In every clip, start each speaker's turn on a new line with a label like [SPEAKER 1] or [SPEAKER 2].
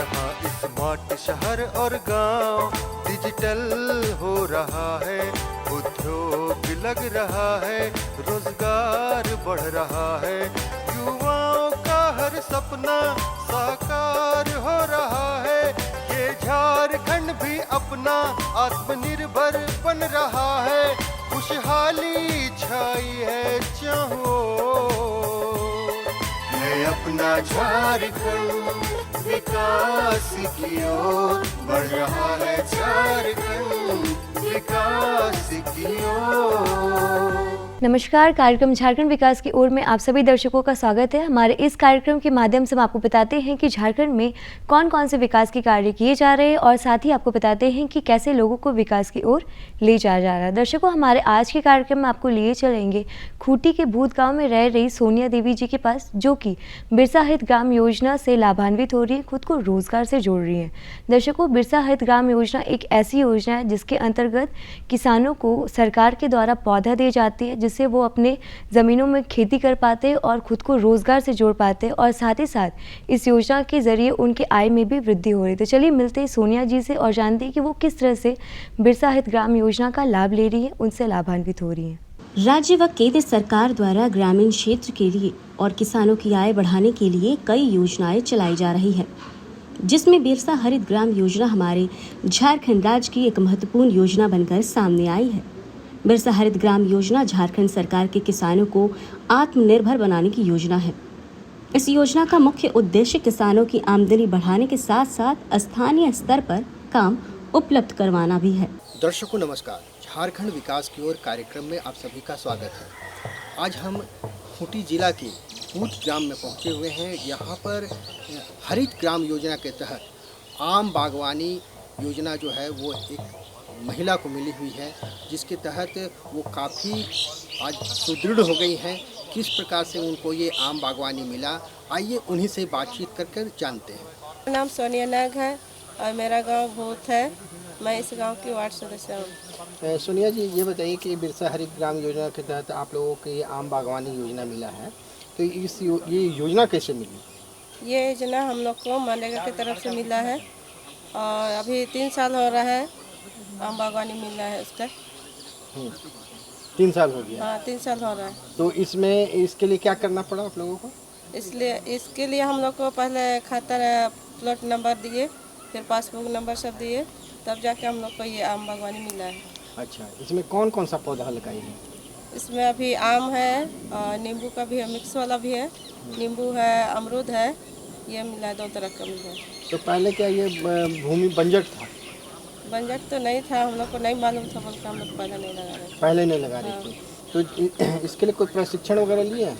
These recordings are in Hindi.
[SPEAKER 1] जहाँ स्मार्ट शहर और गांव डिजिटल हो रहा है, उद्योग लग रहा है, रोजगार बढ़ रहा है, युवाओं का हर सपना साकार हो रहा है। ये झारखंड भी अपना आत्मनिर्भर बन रहा है, खुशहाली छाई है चाहो है अपना झारखंड विकास की ओर बढ़ रहा है, झारखंड विकास की ओर।
[SPEAKER 2] नमस्कार, कार्यक्रम झारखंड विकास की ओर में आप सभी दर्शकों का स्वागत है। हमारे इस कार्यक्रम के माध्यम से हम आपको बताते हैं कि झारखंड में कौन कौन से विकास के कार्य किए जा रहे हैं और साथ ही आपको बताते हैं कि कैसे लोगों को विकास की ओर ले जाया जा रहा है। दर्शकों, हमारे आज के कार्यक्रम में आपको लिए चलेंगे खूंटी के भूत गाँव में रह रही सोनिया देवी जी के पास, जो कि बिरसा हरित ग्राम योजना से लाभान्वित हो रही है, खुद को रोजगार से जोड़ रही है। दर्शकों, बिरसा हरित ग्राम योजना एक ऐसी योजना है जिसके अंतर्गत किसानों को सरकार के द्वारा पौधा दी जाती है, जिससे वो अपने ज़मीनों में खेती कर पाते हैं और ख़ुद को रोज़गार से जोड़ पाते हैं, और साथ ही साथ इस योजना के ज़रिए उनके आय में भी वृद्धि हो रही है। तो चलिए मिलते हैं सोनिया जी से और जानते हैं कि वो किस तरह से बिरसा हरित ग्राम योजना का लाभ ले रही है, उनसे लाभान्वित हो रही हैं।
[SPEAKER 3] राज्य व केंद्र सरकार द्वारा ग्रामीण क्षेत्र के लिए और किसानों की आय बढ़ाने के लिए कई योजनाएं चलाई जा रही हैं, जिसमें बिरसा हरित ग्राम योजना हमारे झारखंड राज्य की एक महत्वपूर्ण योजना बनकर सामने आई है। बिरसा हरित ग्राम योजना झारखंड सरकार के किसानों को आत्मनिर्भर बनाने की योजना है। इस योजना का मुख्य उद्देश्य किसानों की आमदनी बढ़ाने के साथ साथ स्थानीय स्तर पर काम उपलब्ध करवाना भी है।
[SPEAKER 4] दर्शकों नमस्कार, झारखंड विकास की ओर कार्यक्रम में आप सभी का स्वागत है। आज हम खूंटी जिला के भूत ग्राम में पहुंचे हुए हैं। यहाँ पर हरित ग्राम योजना के तहत आम बागवानी योजना जो है वो एक महिला को मिली हुई है, जिसके तहत वो काफ़ी आज सुदृढ़ हो गई हैं। किस प्रकार से उनको ये आम बागवानी मिला, आइए उन्हीं से बातचीत कर जानते हैं।
[SPEAKER 5] मेरा नाम सोनिया नाग है और मेरा गांव भूत है। मैं इस गांव की वार्ड सदस्य हूँ।
[SPEAKER 4] सोनिया जी, ये बताइए कि बिरसा हरित ग्राम योजना के तहत आप लोगों को ये आम बागवानी योजना मिला है, तो ये योजना कैसे मिली?
[SPEAKER 5] ये योजना हम लोग को मनरेगा की तरफ से मिला है और अभी 3 साल हो रहा है आम बागवानी मिला है उसका।
[SPEAKER 4] 3 साल हो गया?
[SPEAKER 5] हाँ, 3 साल हो रहा है।
[SPEAKER 4] तो इसके लिए क्या करना पड़ा आप लोगों को?
[SPEAKER 5] इसके लिए हम लोग को पहले खाता प्लॉट नंबर दिए, फिर पासबुक नंबर सब दिए, तब जाके हम लोग को ये आम बागवानी मिला है।
[SPEAKER 4] अच्छा, इसमें कौन कौन सा पौधा लगाई है?
[SPEAKER 5] इसमें अभी आम है और नींबू का भी है, मिक्स वाला भी है, नींबू है, अमरूद है, ये मिला है, 2 तरह का मिला है।
[SPEAKER 4] तो पहले क्या ये भूमि बंजर था?
[SPEAKER 5] बंजर तो नहीं था, हम लोग को नहीं मालूम था, बल्कि हम लोग पहले नहीं लगा रहे थे।
[SPEAKER 4] पहले नहीं लगा रही थी। तो इसके लिए कोई प्रशिक्षण वगैरह लिए हैं?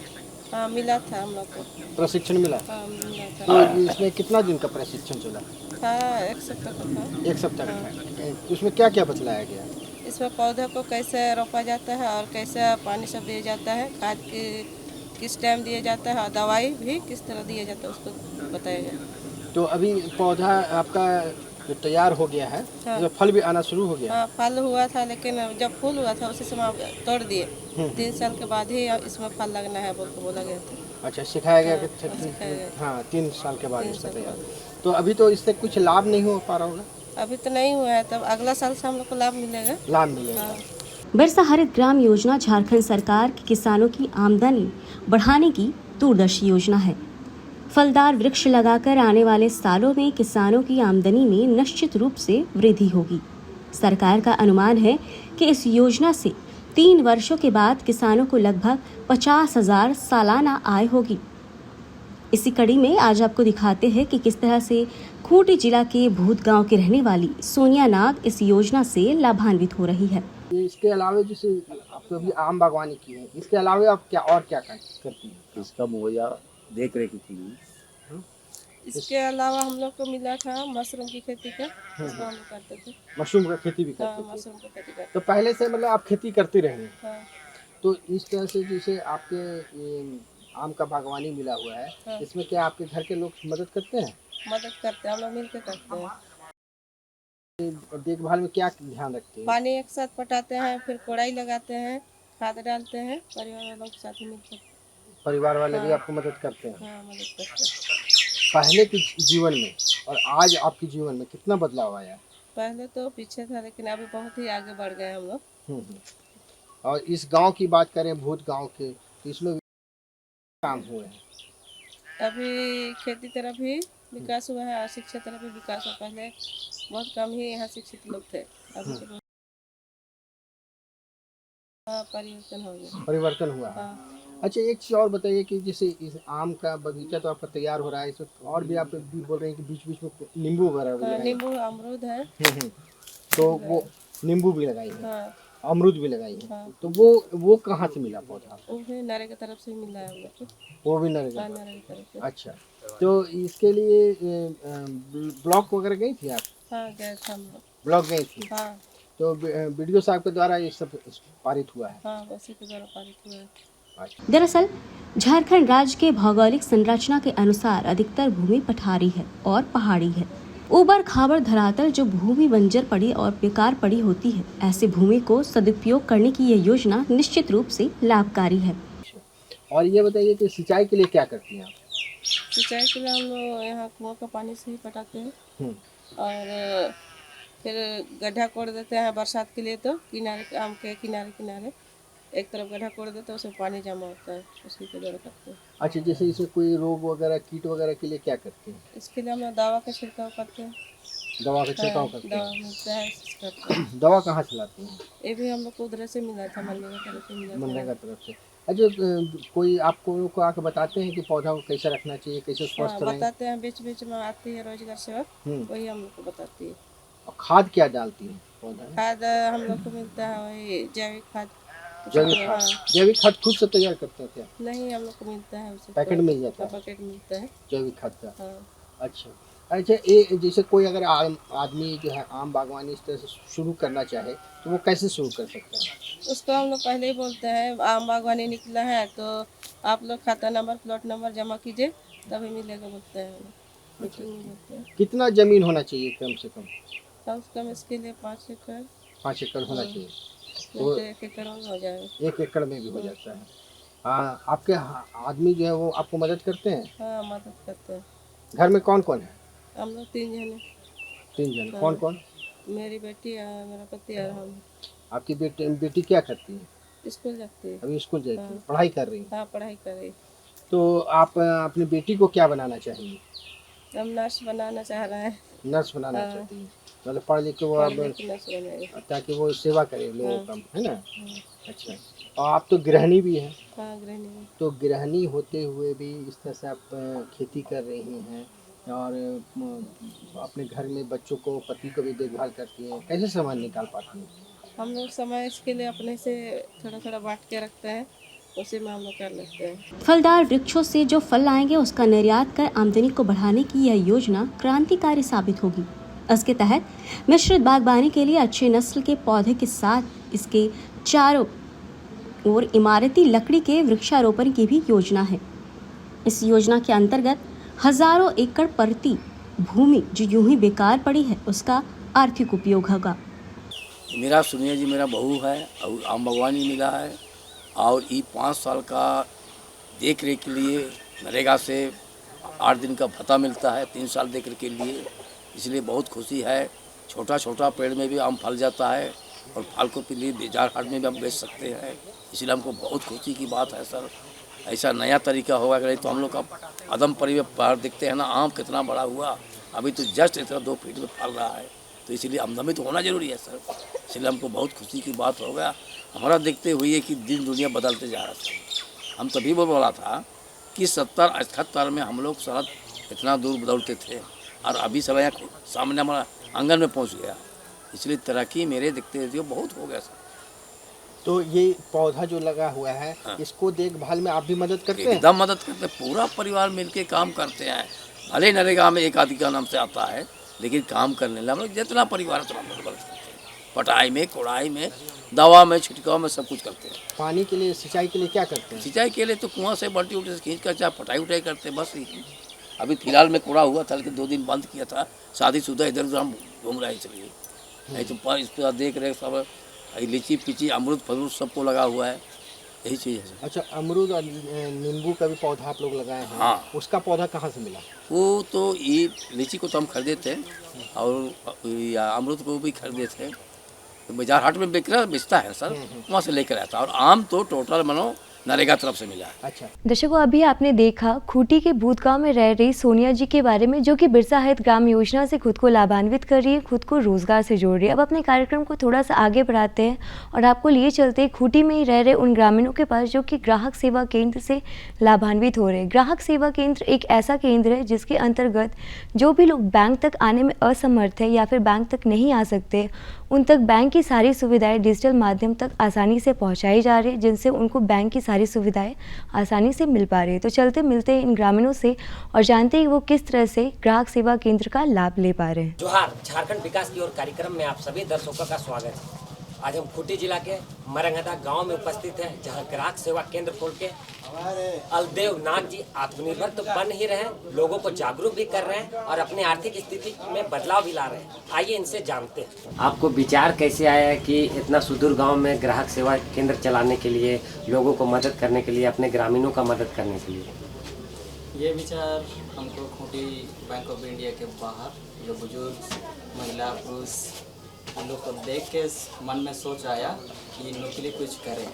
[SPEAKER 5] हाँ, मिला था हम लोग को।
[SPEAKER 4] प्रशिक्षण मिला?
[SPEAKER 5] हाँ, मिला था।
[SPEAKER 4] तो इसमें कितना दिन का प्रशिक्षण चला?
[SPEAKER 5] था 1 सप्ताह का था।
[SPEAKER 4] 1 सप्ताह का। उसमें क्या क्या बतलाया गया?
[SPEAKER 5] इसमें पौधे को कैसे रोपा जाता है और कैसे पानी सब दिया जाता है, खाद की किस टाइम दिया जाता है और दवाई भी किस तरह दिया जाता है, उसको बताया गया।
[SPEAKER 4] तो अभी पौधा आपका जो तैयार हो गया है,
[SPEAKER 5] हाँ।
[SPEAKER 4] जो फल भी आना शुरू हो गया?
[SPEAKER 5] हाँ, फल हुआ था, लेकिन जब फूल हुआ था उसी समय तोड़ दिए। 3 साल के बाद ही इसमें फल लगना है बोल के बोला गया था।
[SPEAKER 4] अच्छा, सिखाया गया कि
[SPEAKER 5] सिखाया गया।
[SPEAKER 4] हाँ 3 साल के बाद
[SPEAKER 5] 3
[SPEAKER 4] इसका
[SPEAKER 5] साल के
[SPEAKER 4] तैयार।
[SPEAKER 5] बाद।
[SPEAKER 4] तो अभी तो इससे कुछ लाभ नहीं हो पा रहा होगा?
[SPEAKER 5] अभी तो नहीं हुआ है, तब अगला साल से हम लोग को लाभ मिलेगा।
[SPEAKER 4] लाभ मिलेगा।
[SPEAKER 5] हाँ।
[SPEAKER 3] बिरसा हरित ग्राम योजना झारखंड सरकार की किसानों की आमदनी बढ़ाने की दूरदर्शी योजना है। फलदार वृक्ष लगाकर आने वाले सालों में किसानों की आमदनी में निश्चित रूप से वृद्धि होगी। सरकार का अनुमान है कि इस योजना से 3 वर्षों के बाद किसानों को लगभग 50,000 सालाना आय होगी। इसी कड़ी में आज आपको दिखाते हैं कि किस तरह से खूंटी जिला के भूत गांव की रहने वाली सोनिया नाग इस योजना से लाभान्वित हो रही है।
[SPEAKER 4] इसके अलावा जैसे आप तो अभी आम बागवानी की है, इसके अलावा आप क्या करती हैं?
[SPEAKER 6] इसका मुआवजा देख रेख की हुई।
[SPEAKER 5] इसके अलावा हम लोग को मिला था मशरूम की खेती का, उसको हम लोग करते थे।
[SPEAKER 4] मशरूम का खेती भी
[SPEAKER 5] हाँ,
[SPEAKER 4] करते थे?
[SPEAKER 5] मशरूम की खेती करते।
[SPEAKER 4] तो पहले से मतलब आप खेती करते रहे हैं?
[SPEAKER 5] हाँ,
[SPEAKER 4] तो इस तरह से जैसे आपके ये आम का बागवानी मिला हुआ है,
[SPEAKER 5] हाँ।
[SPEAKER 4] इसमें क्या आपके घर के लोग मदद करते हैं?
[SPEAKER 5] मदद करते हैं, हम लोग मिलकर करते हैं।
[SPEAKER 4] देखभाल में क्या ध्यान रखते हैं?
[SPEAKER 5] पानी एक साथ पटाते हैं, फिर कोड़ाई लगाते हैं, खाद डालते हैं, परिवार वालों के साथ मिलकर।
[SPEAKER 4] परिवार वाले भी
[SPEAKER 5] हाँ।
[SPEAKER 4] आपको मदद करते हैं?
[SPEAKER 5] हाँ, मदद करते हैं।
[SPEAKER 4] पहले के जीवन में और आज आपके जीवन में कितना बदलाव आया?
[SPEAKER 5] पहले तो पीछे था लेकिन अभी बहुत ही आगे बढ़ गए हम लोग।
[SPEAKER 4] हम्म। और इस गांव की बात करें, भूत गांव के, तो इसमें काम हुए हैं।
[SPEAKER 5] अभी खेती तरफ भी विकास हुआ है और शिक्षा तरफ भी विकास हुआ। पहले बहुत कम ही यहाँ शिक्षित लोग थे, अभी तो बहुत परिवर्तन हो गया।
[SPEAKER 4] परिवर्तन हुआ है।
[SPEAKER 5] हाँ,
[SPEAKER 4] अच्छा, एक चीज़ और बताइए कि जैसे इस आम का बगीचा तो आपका तैयार हो रहा है, इसमें और भी आप भी बोल रहे हैं कि बीच बीच में नींबू वगैरह भी लगाए हैं।
[SPEAKER 5] नींबू अमरूद है।
[SPEAKER 4] तो वो नींबू भी लगाई है,
[SPEAKER 5] हाँ,
[SPEAKER 4] अमरूद भी लगाई है।
[SPEAKER 5] हाँ।
[SPEAKER 4] तो वो कहाँ से मिला पौधा?
[SPEAKER 5] वो भी नारे की तरफ से मिला है हम लोग को।
[SPEAKER 4] वो भी नरेगा।
[SPEAKER 5] हाँ, नारे की तरफ से।
[SPEAKER 4] अच्छा, तो इसके लिए ब्लॉक वगैरह गई थी आप?
[SPEAKER 5] हाँ, गए थे हम लोग।
[SPEAKER 4] ब्लॉक गई थी?
[SPEAKER 5] हाँ,
[SPEAKER 4] तो बीडीओ साहब के द्वारा ये सब पारित हुआ है?
[SPEAKER 5] हाँ, उसी के द्वारा पारित हुआ है।
[SPEAKER 4] अच्छा।
[SPEAKER 3] दरअसल झारखंड राज्य के भौगोलिक संरचना के अनुसार अधिकतर भूमि पठारी है और पहाड़ी है। ऊबड़ खाबड़ धरातल जो भूमि बंजर पड़ी और बेकार पड़ी होती है, ऐसी भूमि को सदुपयोग करने की यह योजना निश्चित रूप से लाभकारी है।
[SPEAKER 4] और ये बताइए कि सिंचाई के लिए क्या करती हैं आप?
[SPEAKER 5] सिंचाई के लिए हम लोग यहाँ कुआं का पानी से ही पटाते हैं
[SPEAKER 4] हम्म।
[SPEAKER 5] और फिर गड्ढा कोड़ देते हैं बरसात के लिए। तो किनारे आम के किनारे किनारे एक तरफ गड्ढा कोड़ देते हैं, उसमें पानी जमा होता है, उसी के द्वारा करते हैं।
[SPEAKER 4] अच्छा, जैसे इसमें कोई रोग वगैरह, कीट वगैरह के लिए क्या करते हैं?
[SPEAKER 5] इसके लिए हम लोग दवा का छिड़काव करते हैं।
[SPEAKER 4] दवा का छिड़काव करते
[SPEAKER 5] दवा
[SPEAKER 4] हैं?
[SPEAKER 5] मिलता है, करते हैं।
[SPEAKER 4] दवा कहाँ से लाते हैं?
[SPEAKER 5] ये भी हम लोग को उधर से मिला था, मनरेगा तरफ से मिला था।
[SPEAKER 4] मनरेगा तरफ से। अच्छा, कोई आपको को आके बताते हैं कि पौधा को कैसे रखना चाहिए, कैसे
[SPEAKER 5] हाँ,
[SPEAKER 4] स्वस्थ रहें?
[SPEAKER 5] बताते हैं। बीच बीच में आती है रोजगार सेवक, वही हम लोग को बताती है।
[SPEAKER 4] और खाद क्या डालती है पौधा में?
[SPEAKER 5] खाद हम लोग को मिलता है वही जैविक खाद।
[SPEAKER 4] जैविक
[SPEAKER 5] हाँ,
[SPEAKER 4] खाद? जैविक खाद खुद से तैयार करते हैं क्या?
[SPEAKER 5] नहीं, हम लोग को मिलता है उसे।
[SPEAKER 4] पैकेट मिल जाता है
[SPEAKER 5] पैकेट मिलता है।
[SPEAKER 4] जैविक खाद का?
[SPEAKER 5] हाँ,
[SPEAKER 4] अच्छा। अच्छा, ये जैसे कोई अगर आदमी जो है आम बागवानी इस तरह से शुरू करना चाहे तो वो कैसे शुरू कर सकता है?
[SPEAKER 5] उसको हम लोग पहले ही बोलते हैं आम बागवानी निकला है तो आप लोग खाता नंबर प्लॉट नंबर जमा कीजिए तभी मिलेगा, बोलते हैं। मीटिंग में बोलते हैं।
[SPEAKER 4] कितना जमीन होना चाहिए कम से कम?
[SPEAKER 5] कम से कम इसके लिए 5 एकड़
[SPEAKER 4] 5 एकड़ होना चाहिए।
[SPEAKER 5] नहीं तो 1 एकड़ में हो जाएगा।
[SPEAKER 4] 1 एकड़ में भी हो जाता है। हाँ, आपके आदमी जो है वो आपको मदद करते हैं?
[SPEAKER 5] हाँ, मदद करते हैं।
[SPEAKER 4] घर में कौन कौन है?
[SPEAKER 5] हम लोग 3 जने।
[SPEAKER 4] 3 जन। कौन कौन?
[SPEAKER 5] मेरी बेटी और मेरा पति और हम।
[SPEAKER 4] आपकी बेटी क्या करती है?
[SPEAKER 5] स्कूल जाती है।
[SPEAKER 4] अभी स्कूल जाती है,
[SPEAKER 5] हाँ।
[SPEAKER 4] पढ़ाई कर रही है?
[SPEAKER 5] हाँ, पढ़ाई कर रही।
[SPEAKER 4] तो आप अपनी बेटी को क्या बनाना चाहेंगे?
[SPEAKER 5] हम नर्स बनाना चाह रहे हैं।
[SPEAKER 4] नर्स बनाना
[SPEAKER 5] हाँ।
[SPEAKER 4] चाहती है? मतलब पढ़ लिख के वो
[SPEAKER 5] पढ़
[SPEAKER 4] अब
[SPEAKER 5] लिख के नर्स बनेगी।
[SPEAKER 4] ताकि वो सेवा करे लोगों
[SPEAKER 5] हाँ।
[SPEAKER 4] का, है ना? अच्छा। और आप तो गृहिणी भी हैं,
[SPEAKER 5] हाँ, गृहिणी में।
[SPEAKER 4] तो गृहिणी होते हुए भी इस तरह से आप खेती कर रही हैं और अपने घर में बच्चों को, पति को भी देखभाल करती हैं, कैसे समय निकाल पाती हैं?
[SPEAKER 5] हम लोग समय इसके लिए अपने से थोड़ा थोड़ा बांट के रखते हैं, उसी में हम लोग कर लेते हैं।
[SPEAKER 3] फलदार वृक्षों से जो फल आएंगे उसका निर्यात कर आमदनी को बढ़ाने की यह योजना क्रांतिकारी साबित होगी। इसके तहत मिश्रित बागवानी के लिए अच्छे नस्ल के पौधे के साथ इसके चारों ओर इमारती लकड़ी के वृक्षारोपण की भी योजना है। इस योजना के अंतर्गत हजारों एकड़ प्रति भूमि जो यूं ही बेकार पड़ी है उसका आर्थिक उपयोग होगा।
[SPEAKER 6] मेरा सुनिए जी, मेरा बहू है और आम बागवानी मिला है और ये 5 साल का देख रेख के लिए नरेगा से 8 दिन का भत्ता मिलता है, 3 साल देख रेख के लिए, इसलिए बहुत खुशी है। छोटा छोटा पेड़ में भी आम फल जाता है और फल को के लिए बाजार हाट में भी हम बेच सकते हैं, इसलिए हमको बहुत खुशी की बात है सर। ऐसा नया तरीका होगा अगर तो हम लोग का अदम परिवार देखते हैं ना, आम कितना बड़ा हुआ, अभी तो जस्ट इतना 2 फीट में फल रहा है, तो इसीलिए आमदनी तो होना जरूरी है सर। इसलिए हमको बहुत खुशी की बात हो गया हमारा देखते हुए कि दिन दुनिया बदलते जा रहा था। हम तभी बोला था कि 70-78 में हम लोग सड़क इतना दूर दौड़ते थे और अभी सब यहाँ सामने हमारा आंगन में पहुँच गया, इसलिए तरक्की मेरे देखते हुए बहुत हो गया सर।
[SPEAKER 4] तो ये पौधा जो लगा हुआ है,
[SPEAKER 6] हाँ।
[SPEAKER 4] इसको देखभाल में आप भी मदद करते हैं?
[SPEAKER 6] एकदम मदद करते हैं, पूरा परिवार मिलके काम करते हैं। भले नरेगा में एक आदमी का नाम से आता है लेकिन काम करने लगे हम लोग जितना परिवार उतना मदद करते हैं, पटाई में, कोड़ाई में, दवा में, छिड़काव में, सब कुछ करते हैं।
[SPEAKER 4] पानी के लिए, सिंचाई के लिए क्या करते हैं?
[SPEAKER 6] सिंचाई के लिए तो कुआं से बाल्टी उल्टी से खींच कर चाहे पटाई उठाई करते हैं, बस यही। अभी फिलहाल में कोड़ा हुआ था लेकिन 2 दिन बंद किया था, शादीशुदा इधर उधर हम घूम रहे चलिए, नहीं तो पर इस पर देख रहे सब लीची पीची अमरूद फरूद सबको लगा हुआ है, यही चीज़ है सर।
[SPEAKER 4] अच्छा, अमरूद और नींबू का भी पौधा आप लोग लगाए हैं।
[SPEAKER 6] हाँ।
[SPEAKER 4] उसका पौधा कहाँ से मिला?
[SPEAKER 6] वो तो ये लीची को तो हम खरीदे थे और या अमरूद को भी खरीदे थे। तो बाजार हाट में बेचता है सर, वहाँ से लेकर आता। और आम तो टोटल मानो नरेगा तरफ से मिला है।
[SPEAKER 4] अच्छा,
[SPEAKER 2] दर्शकों, अभी आपने देखा खूंटी के बूथ गांव में रह रही सोनिया जी के बारे में, जो कि बिरसा हरित ग्राम योजना से खुद को लाभान्वित कर रही है, खुद को रोजगार से जोड़ रही है। अब अपने कार्यक्रम को थोड़ा सा आगे बढ़ाते हैं और आपको लिए चलते हैं खूंटी में ही रह रहे उन ग्रामीणों के पास जो कि ग्राहक सेवा केंद्र से लाभान्वित हो रहे हैं। ग्राहक सेवा केंद्र एक ऐसा केंद्र है जिसके अंतर्गत जो भी लोग बैंक तक आने में असमर्थ है या फिर बैंक तक नहीं आ सकते, उन तक बैंक की सारी सुविधाएं डिजिटल माध्यम तक आसानी से पहुंचाई जा रही है, जिनसे उनको बैंक की सारी सुविधाएं आसानी से मिल पा रही है। तो चलते मिलते हैं इन ग्रामीणों से और जानते हैं कि वो किस तरह से ग्राहक सेवा केंद्र का लाभ ले पा रहे हैं।
[SPEAKER 7] जोहार, झारखंड विकास की ओर कार्यक्रम में आप सभी दर्शकों का स्वागत है। आज हम खूंटी जिला के मरंगदा गांव में उपस्थित हैं, जहां ग्राहक सेवा केंद्र खोल के अलदेव नाथ जी आत्मनिर्भर तो बन ही रहे हैं, लोगों को जागरूक भी कर रहे हैं और अपनी आर्थिक स्थिति में बदलाव भी ला रहे हैं। आइए इनसे जानते हैं।
[SPEAKER 8] आपको विचार कैसे आया कि इतना सुदूर गांव में ग्राहक सेवा केंद्र चलाने के लिए, लोगों को मदद करने के लिए, अपने ग्रामीणों का मदद करने के लिए?
[SPEAKER 9] ये विचार हमको खूंटी बैंक ऑफ इंडिया के बाहर जो बुजुर्ग महिला पुरुष उन लोग को देख के मन में सोच आया कि इन लोग के लिए कुछ करें,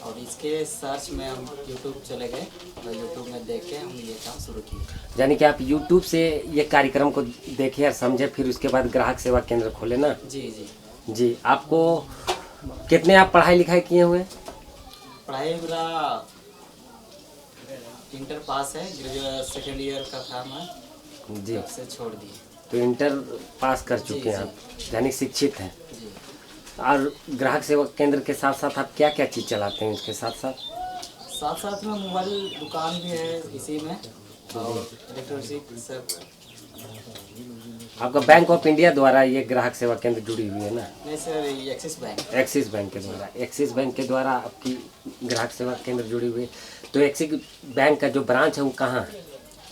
[SPEAKER 9] और इसके सर्च में हम यूट्यूब चले गए और यूट्यूब में देख के हम ये काम शुरू किए।
[SPEAKER 8] यानी कि आप यूट्यूब से ये कार्यक्रम को देखे और समझे, फिर उसके बाद ग्राहक सेवा केंद्र खोले ना?
[SPEAKER 9] जी जी
[SPEAKER 8] जी। आपको कितने आप पढ़ाई लिखाई किए हुए?
[SPEAKER 9] पढ़ाई मेरा इंटर पास है, ग्रेजुएट सेकेंड ईयर का था मैं,
[SPEAKER 8] जी।
[SPEAKER 9] तब से छोड़ दिए।
[SPEAKER 8] तो इंटर पास कर चुके हैं आप, यानी शिक्षित हैं।
[SPEAKER 9] जी,
[SPEAKER 8] और ग्राहक सेवा केंद्र के साथ साथ आप क्या क्या चीज़ चलाते हैं? इसके साथ साथ
[SPEAKER 9] साथ साथ में मोबाइल दुकान भी है इसी में, और इलेक्ट्रिसिटी सब।
[SPEAKER 8] आपका बैंक ऑफ इंडिया द्वारा ये ग्राहक सेवा केंद्र जुड़ी हुई है ना?
[SPEAKER 9] नहीं सर, ये एक्सिस बैंक।
[SPEAKER 8] एक्सिस बैंक के द्वारा, एक्सिस बैंक के द्वारा आपकी ग्राहक सेवा केंद्र जुड़ी हुई है। तो एक्सिस बैंक का जो ब्रांच है वो कहाँ है?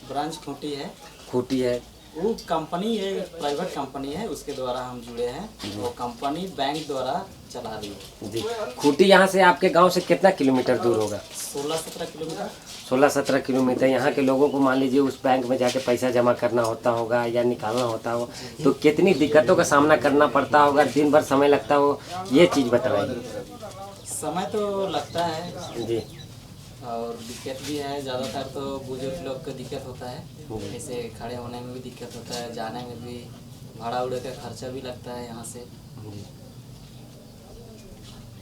[SPEAKER 9] ब्रांच खूंटी है।
[SPEAKER 8] खूंटी है।
[SPEAKER 9] वो कंपनी है, प्राइवेट कंपनी है, उसके द्वारा हम जुड़े हैं। वो कंपनी बैंक द्वारा चला रही है।
[SPEAKER 8] जी। खूंटी यहाँ से आपके गांव से कितना किलोमीटर दूर होगा?
[SPEAKER 9] 16-17 किलोमीटर।
[SPEAKER 8] 16-17 किलोमीटर। यहाँ के लोगों को मान लीजिए उस बैंक में जाके पैसा जमा करना होता होगा या निकालना होता हो, तो कितनी दिक्कतों का सामना करना पड़ता होगा, दिन भर समय लगता हो, ये चीज़ बताइए।
[SPEAKER 9] समय तो लगता है
[SPEAKER 8] जी।
[SPEAKER 9] और दिक्कत भी है। ज़्यादातर तो बुजुर्ग लोग को दिक्कत होता है, जैसे खड़े होने में भी दिक्कत होता है, जाने में भी, भाड़ा उड़े का खर्चा भी लगता है यहाँ से।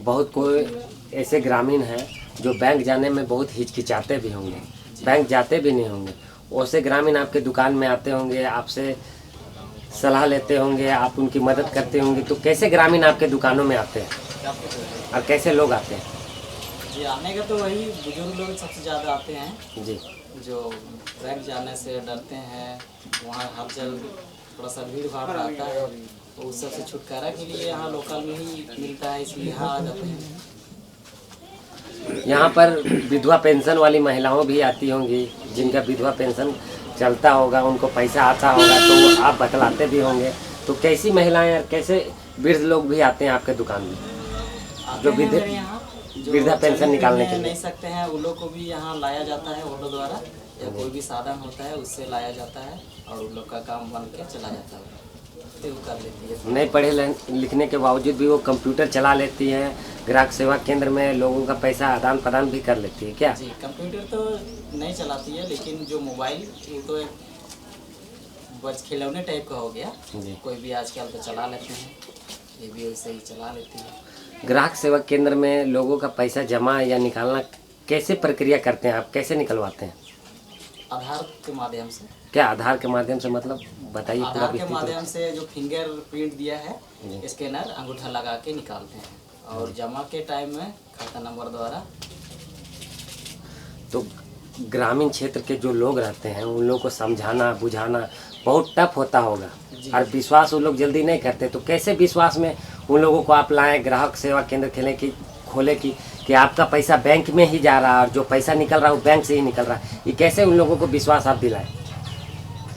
[SPEAKER 8] बहुत कोई ऐसे ग्रामीण हैं जो बैंक जाने में बहुत हिचकिचाते भी होंगे, बैंक जाते भी नहीं होंगे। वैसे ग्रामीण आपके दुकान में आते होंगे, आपसे सलाह लेते होंगे, आप उनकी मदद करते होंगे। तो कैसे ग्रामीण आपके दुकानों में आते हैं और कैसे लोग आते हैं?
[SPEAKER 9] जी, आने का तो वही बुजुर्ग लोग सबसे ज़्यादा आते हैं,
[SPEAKER 8] जी।
[SPEAKER 9] जो बैंक जाने से डरते हैं, वहाँ हर जगह थोड़ा सा भीड़ भाड़ रहता है, तो उस सबसे छुटकारा के लिए यहाँ लोकल में ही मिलता है, इसलिए यहाँ आ जाते हैं।
[SPEAKER 8] यहाँ पर विधवा पेंशन वाली महिलाओं भी आती होंगी, जिनका विधवा पेंशन चलता होगा, उनको पैसा आता होगा, तो वो आप बतलाते भी होंगे। तो कैसी महिलाएं और कैसे वृद्ध लोग भी आते हैं आपके दुकान में, जो वृद्धा पेंशन निकालने के लिए?
[SPEAKER 9] नहीं सकते हैं, उन लोग को भी यहाँ लाया जाता है ऑटो द्वारा, या कोई भी साधन होता है उससे लाया जाता है, और उन लोग का काम बन के चला जाता है, तो वो कर लेती है।
[SPEAKER 8] नहीं पढ़े लिखने के बावजूद भी वो कंप्यूटर चला लेती हैं, ग्राहक सेवा केंद्र में लोगों का पैसा आदान प्रदान भी कर लेती है क्या?
[SPEAKER 9] जी, कंप्यूटर तो नहीं चलाती है, लेकिन जो मोबाइल, वो तो एक बस खिलौने टाइप का हो गया, कोई भी आजकल तो चला लेते हैं, ये भी वैसे ही चला लेती है।
[SPEAKER 8] ग्राहक सेवा केंद्र में लोगों का पैसा जमा या निकालना कैसे प्रक्रिया करते हैं आप, कैसे निकलवाते हैं?
[SPEAKER 9] आधार के माध्यम से।
[SPEAKER 8] क्या आधार के माध्यम से, मतलब बताइए पूरा
[SPEAKER 9] आधार के
[SPEAKER 8] विस्तृत
[SPEAKER 9] माध्यम से जो फिंगर प्रिंट दिया है, स्कैनर अंगूठा लगा के निकालते हैं, और जमा के टाइम में खाता नंबर द्वारा।
[SPEAKER 8] तो ग्रामीण क्षेत्र के जो लोग रहते हैं उन लोगों को समझाना बुझाना बहुत टफ होता होगा, और विश्वास वो लोग जल्दी नहीं करते। तो कैसे विश्वास में उन लोगों को आप लाएं, ग्राहक सेवा केंद्र खोले कि आपका पैसा बैंक में ही जा रहा है और जो पैसा निकल रहा है वो बैंक से ही निकल रहा है, ये कैसे उन लोगों को विश्वास आप दिलाएं?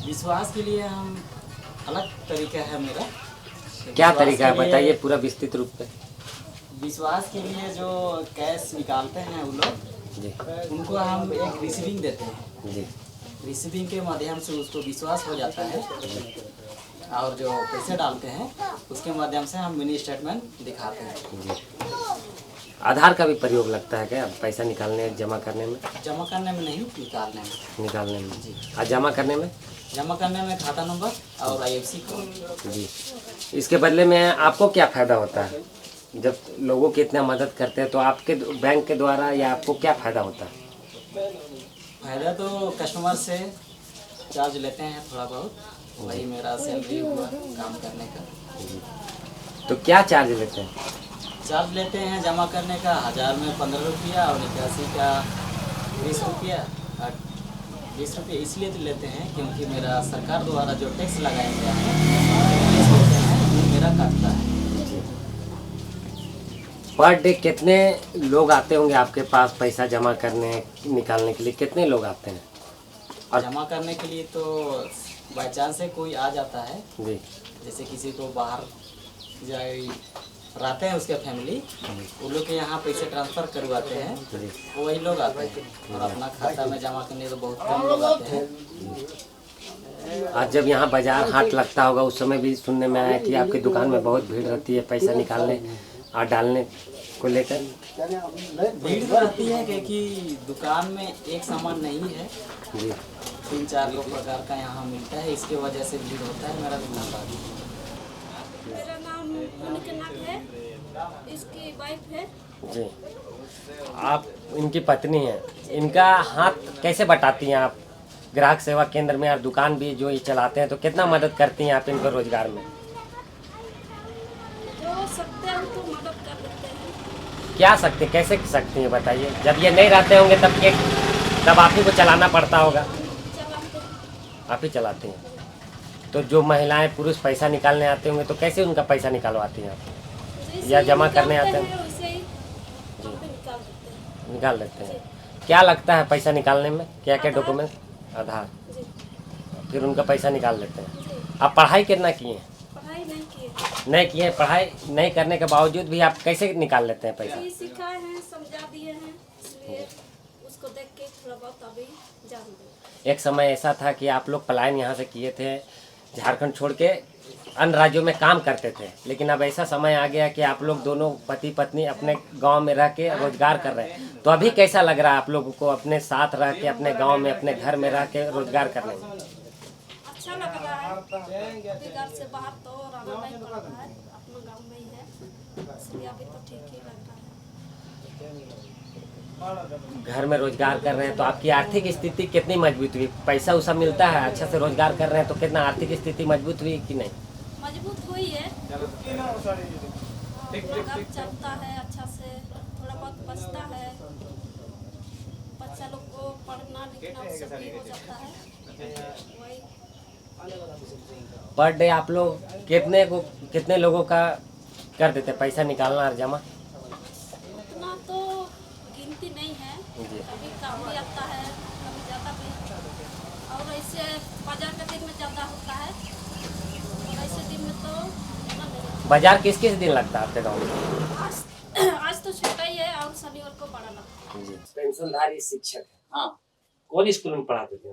[SPEAKER 9] विश्वास के लिए हम अलग तरीका है मेरा।
[SPEAKER 8] क्या तरीका है बताइए पूरा विस्तृत रूप में।
[SPEAKER 9] विश्वास के लिए जो कैश निकालते हैं वो लोग,
[SPEAKER 8] जी
[SPEAKER 9] उनको हम एक रिसीविंग देते हैं।
[SPEAKER 8] जी
[SPEAKER 9] रिसीविंग के माध्यम से उसको विश्वास हो जाता है, और जो पैसे डालते हैं उसके माध्यम से हम मिनी स्टेटमेंट दिखाते हैं।
[SPEAKER 8] आधार का भी प्रयोग लगता है क्या पैसा निकालने जमा करने में?
[SPEAKER 9] जमा करने में नहीं, निकालने में।
[SPEAKER 8] निकालने में
[SPEAKER 9] जी।
[SPEAKER 8] और जमा करने में?
[SPEAKER 9] जमा करने में खाता नंबर और IFSC कोड।
[SPEAKER 8] जी। इसके बदले में आपको क्या फ़ायदा होता है जब लोगों की इतना मदद करते हैं? तो आपके बैंक के द्वारा या आपको क्या फ़ायदा होता है?
[SPEAKER 9] फायदा तो कस्टमर से चार्ज लेते हैं थोड़ा बहुत, वही मेरा सैलरी हुआ काम करने का।
[SPEAKER 8] तो क्या चार्ज लेते हैं?
[SPEAKER 9] चार्ज लेते हैं जमा करने का 1000 में 15 रुपया और निकासी का 20 रुपया। और 20 रुपये इसलिए तो लेते हैं क्योंकि मेरा सरकार द्वारा जो टैक्स लगाया गया है वो मेरा कटता है।
[SPEAKER 8] पर डे कितने लोग आते होंगे आपके पास पैसा जमा करने निकालने के लिए? कितने लोग आते हैं? और
[SPEAKER 9] जमा करने के लिए तो बाई चांस से कोई आ जाता है,
[SPEAKER 8] जी
[SPEAKER 9] जैसे किसी को बाहर जाए रहते हैं उसके फैमिली, वो लोग के यहाँ पैसे ट्रांसफ़र करवाते हैं,
[SPEAKER 8] जी
[SPEAKER 9] वही लोग आते हैं। और अपना खाता में जमा करने तो बहुत कम लोग आते हैं।
[SPEAKER 8] आज जब यहाँ बाजार हाट लगता होगा उस समय भी सुनने में आया कि आपकी दुकान में बहुत भीड़ रहती है पैसा निकालने और डालने को लेकर?
[SPEAKER 9] भीड़ रहती है क्योंकि दुकान में एक सामान नहीं है,
[SPEAKER 8] जी
[SPEAKER 9] 3-4 प्रकार का यहाँ मिलता है, इसके वजह से भीड़ होता है मेरा दुकान पर।
[SPEAKER 10] मेरा नाम मोनिका नाग है, इसकी वाइफ है।
[SPEAKER 8] जी। आप इनकी पत्नी हैं, इनका हाथ कैसे बटाती हैं आप ग्राहक सेवा केंद्र में और दुकान भी जो ये चलाते हैं, तो कितना मदद करती हैं आप इनको रोजगार में?
[SPEAKER 10] जो सकते हैं तो मदद कर देते हैं।
[SPEAKER 8] क्या सकते कैसे सकती हैं बताइए? जब ये नहीं रहते होंगे तब आप ही को चलाना पड़ता होगा।
[SPEAKER 10] चलाते हैं।
[SPEAKER 8] आप ही चलाती हैं। तो जो महिलाएं पुरुष पैसा निकालने आते होंगे तो कैसे उनका पैसा निकालवाती हैं आप?
[SPEAKER 10] जैसे
[SPEAKER 8] या
[SPEAKER 10] ही
[SPEAKER 8] जमा करने
[SPEAKER 10] निकालते
[SPEAKER 8] आते हैं?
[SPEAKER 10] वैसे ही हम भी निकाल देते हैं।
[SPEAKER 8] निकाल लेते हैं। क्या लगता है पैसा निकालने में? क्या क्या
[SPEAKER 10] आधार।
[SPEAKER 8] डॉक्यूमेंट? आधार।
[SPEAKER 10] जी
[SPEAKER 8] फिर उनका पैसा निकाल लेते हैं।
[SPEAKER 10] जी।
[SPEAKER 8] आप पढ़ाई कितना किए हैं?
[SPEAKER 10] पढ़ाई नहीं किए,
[SPEAKER 8] नहीं किए। पढ़ाई नहीं करने के बावजूद भी आप कैसे निकाल लेते हैं पैसा?
[SPEAKER 10] यही सिखाए हैं, समझा दिए हैं, इसलिए उसको देख के थोड़ा बहुत अभी जान गए।
[SPEAKER 8] एक समय ऐसा था कि आप लोग पलायन यहाँ से किए थे, झारखंड छोड़ के अन्य राज्यों में काम करते थे, लेकिन अब ऐसा समय आ गया कि आप लोग दोनों पति पत्नी अपने गांव में रह के रोजगार कर रहे हैं। तो अभी कैसा लग रहा है आप लोगों को अपने साथ रह के अपने गांव में अपने घर में रह के रोजगार करने में?
[SPEAKER 10] अच्छा लग रहा है। अभी घर से बाहर तो रहना नहीं पड़ रहा है, अपना गाँव में ही है, इसलिए अभी तो ठीक ही लग रहा है।
[SPEAKER 8] घर में रोजगार कर रहे हैं तो आपकी आर्थिक स्थिति कितनी मजबूत हुई? पैसा उसा मिलता है, अच्छा से रोजगार कर रहे हैं तो कितना आर्थिक स्थिति मजबूत हुई कि नहीं?
[SPEAKER 10] मजबूत हुई है, घर चलता है अच्छा से, थोड़ा बहुत बचता है, बच्चा लोग को पढ़ना लिखना सब भी हो जाता है। वही
[SPEAKER 8] पर डे आप लोग कितने लोगों का कर देते पैसा निकालना और जमा?
[SPEAKER 10] उतना तो गिनती नहीं है,
[SPEAKER 8] जी।
[SPEAKER 10] कभी कम भी आता है, कभी ज़्यादा भी, और ऐसे बाजार के दिन में ज़्यादा होता है, और ऐसे दिन में तो इतना नहीं होता।
[SPEAKER 8] बाजार किस किस दिन लगता है आपके गाँव में?
[SPEAKER 10] आज तो छोटा ही है और शनिवार को बड़ा लगता है।
[SPEAKER 8] जी। पेंशनधारी शिक्षक।
[SPEAKER 4] हाँ।
[SPEAKER 8] कौन स्कूल में पढ़ाते थे?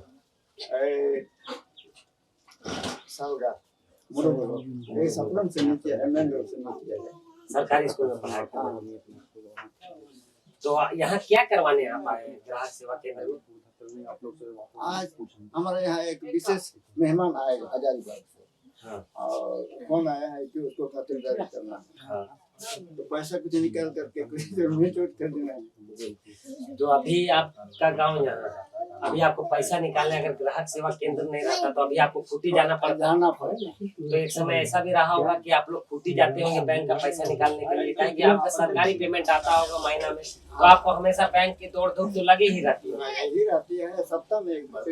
[SPEAKER 8] सरकारी स्कूल में पढ़ाया था। तो यहाँ क्या करवाने आप आए हैं ग्राहक सेवा केंद्र में?
[SPEAKER 11] आज हमारे यहाँ एक विशेष मेहमान आएगा हजारीबाग से।
[SPEAKER 8] हाँ।
[SPEAKER 11] और कौन आया है कि उसको खातिरदारी करना है।
[SPEAKER 8] हाँ।
[SPEAKER 11] तो पैसा कुछ निकाल करके कुछ मिट कर देना है।
[SPEAKER 8] तो अभी आपका गांव यहाँ है। अभी आपको पैसा निकालने अगर ग्राहक सेवा केंद्र नहीं रहता तो अभी आपको खूटी जाना पड़ता। तो एक समय ऐसा भी रहा होगा कि आप लोग खूटी जाते होंगे बैंक का पैसा निकालने के लिए, ताकि आपका सरकारी पेमेंट आता होगा महीना में, तो आपको हमेशा बैंक की दौड़ धूप तो लगी ही रहती है।
[SPEAKER 11] यही रहती है सप्ताह में एक बार।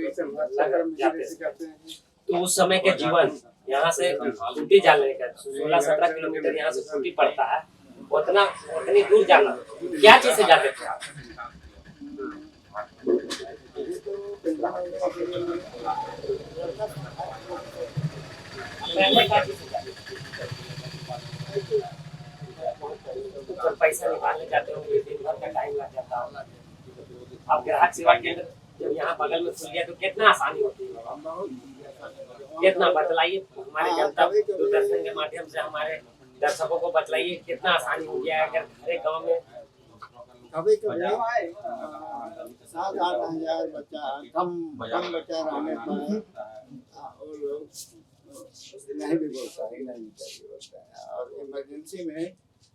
[SPEAKER 8] तो उस समय के जीवन यहाँ से खूटी जाने का 16-17 किलोमीटर यहाँ से खूटी पड़ता है, उतनी दूर जाना क्या चीज से जाते थे आप?
[SPEAKER 7] निकालने जाते होंगे, दिन भर का टाइम लग जाता होगा। अब ग्राहक सेवा केंद्र जब यहाँ बगल में खुल गया तो कितना आसानी होती है, कितना बतलाइए हमारे जनता दूरदर्शन के माध्यम से हमारे दर्शकों को बतलाइए कितना आसानी हो गया है। अगर हर एक गाँव में
[SPEAKER 11] कभी कभी 7-8 हजार बच्चा कम बच्चा रहने पर वो लोग नहीं भी बोलता है, नहीं बोलता है। और इमरजेंसी में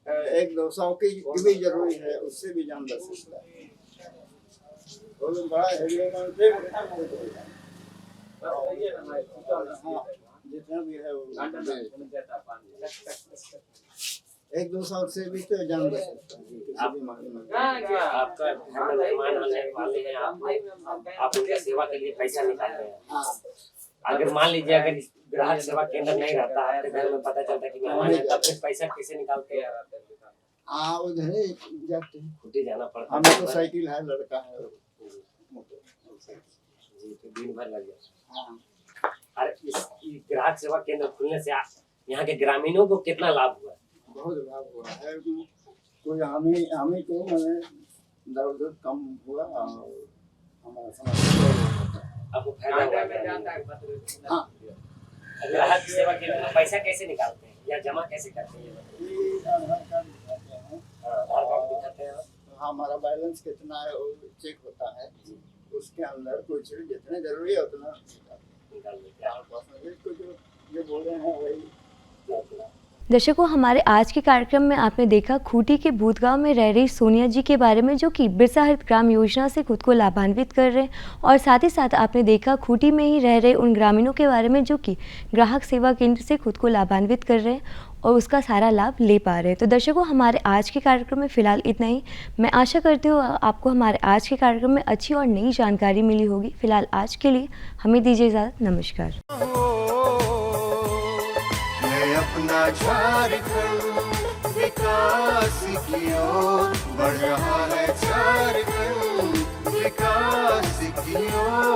[SPEAKER 11] 100-200 की भी जरूरी है, उससे भी जान बच सकता है। वो लोग बड़ा हेवी जितना भी है वो 100-200 से भी तो जान बच सकता है।
[SPEAKER 7] आपका घर में मेहमान आने वाले हैं, आप उनकी सेवा के लिए पैसा निकाल रहे हैं। अगर मान लीजिए अगर ग्राहक सेवा केंद्र नहीं रहता है, घर में पता चलता है कि मेहमान है, तब फिर पैसा कैसे निकालते हैं?
[SPEAKER 11] उधर ही जाते हैं,
[SPEAKER 7] खुटी जाना पड़ता है।
[SPEAKER 11] हमें तो साइकिल है, लड़का है
[SPEAKER 7] जी, तो दिन भर लग जाता है। अरे इस ग्राहक सेवा केंद्र खुलने से यहाँ के ग्रामीणों को कितना लाभ हुआ?
[SPEAKER 11] बहुत लाभ हुआ है। कोई हमें तो मैंने दर्द कम हुआ और हमारा समस्या
[SPEAKER 7] आपको फायदा हुआ? हाँ। ग्राहक सेवा केंद्र में पैसा कैसे निकालते हैं या जमा कैसे करते हैं?
[SPEAKER 11] आधार कार्ड दिखाते हैं। हमारा बैलेंस कितना है वो चेक होता है, उसके अंदर कुछ जितने जरूरी है उतना निकाल लेते हैं। जो बोल रहे हैं वही।
[SPEAKER 2] दर्शकों, हमारे आज के कार्यक्रम में आपने देखा खूंटी के बूदगांव में रह रही सोनिया जी के बारे में, जो कि बिरसा हरित ग्राम योजना से खुद को लाभान्वित कर रहे हैं, और साथ ही साथ आपने देखा खूंटी में ही रह रहे उन ग्रामीणों के बारे में जो कि ग्राहक सेवा केंद्र से खुद को लाभान्वित कर रहे हैं और उसका सारा लाभ ले पा रहे हैं। तो दर्शकों, हमारे आज के कार्यक्रम में फ़िलहाल इतना ही। मैं आशा करती हूँ आपको हमारे आज के कार्यक्रम में अच्छी और नई जानकारी मिली होगी। फ़िलहाल आज के लिए हमें दीजिए इजाज़त। नमस्कार।
[SPEAKER 1] अपना झारखंड विकास की ओर बढ़ रहा है, झारखंड विकास की ओर।